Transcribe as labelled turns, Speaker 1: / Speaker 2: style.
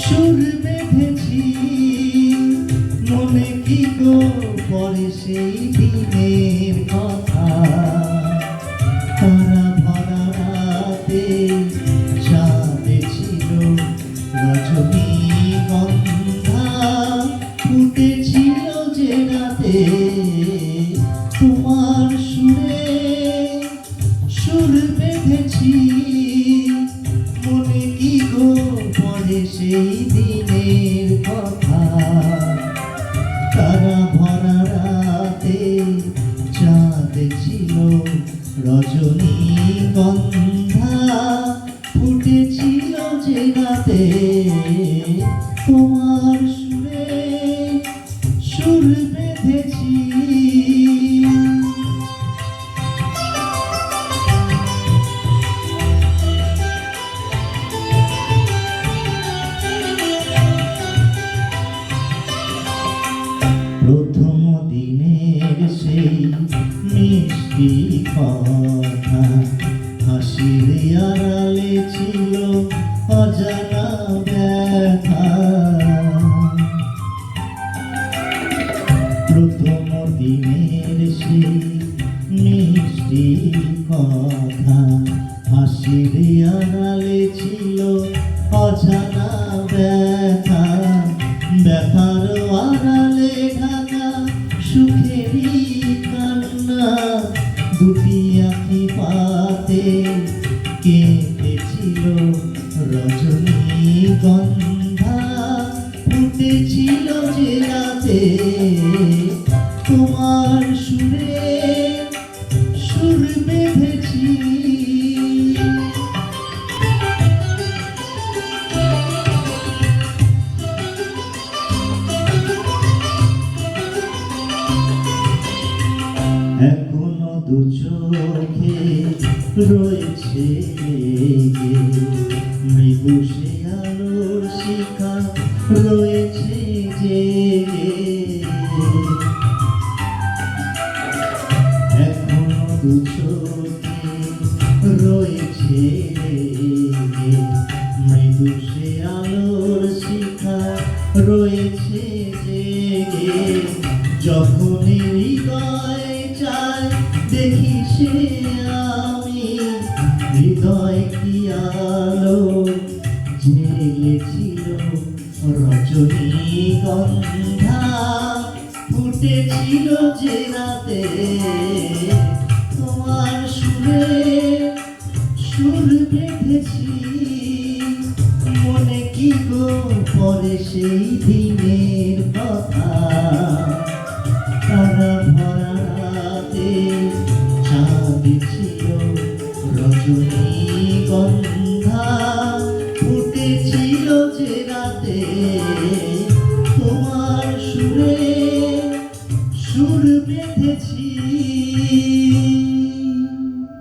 Speaker 1: সুর বেঁধেছি মনে কি গো পরে সেই দিনের কথা। তারা ভরা রাতে চাঁদ ছিল রজনীগন্ধা, ফুটেছিল যে রাতে তোমার সুরে। সুর বেঁধেছি মনে কি গো পরে সেই দিনের কথা। তারা ভরা রাতে চাঁদ ছিল রজনীগন্ধা, ফুটেছিল যে রাতে তোমার সুরে। সুর বেঁধেছি প্রথম দিনের সেই মিষ্টি কথা, হাসির আড়ালে ছিল অজানা ব্যথা। প্রথম দিনের সেই মিষ্টি কথা, হাসির আড়ালে ছিল অজানা ব্যথা। ব্যথার আড়ালে ঢাকা সুখেরই কান্না, দুটি আঁখি পাতে কেঁদেছিল রজনীগন্ধা, ফুটেছিল যে রাতে তোমার সুরে। সুর বেঁধেছি এখনো দু চোখে রয়েছে মৃদু সে আলোর শিখা রয়েছে জেগে। এখনো দু চোখে রয়েছে মৃদু সে আলোর শিখা রয়েছে জেগে। যখনই হৃদয় চায় দেখি সে আমি, হৃদয় কি আলো জেগেছিল রজনীগন্ধা, ফুটেছিল যে রাতে তোমার সুরে। সুর বেঁধেছি মনে কি গো পরে সেই দিনের কথা। তারা ভরা রাতে চাঁদ ছিল রজনীগন্ধা,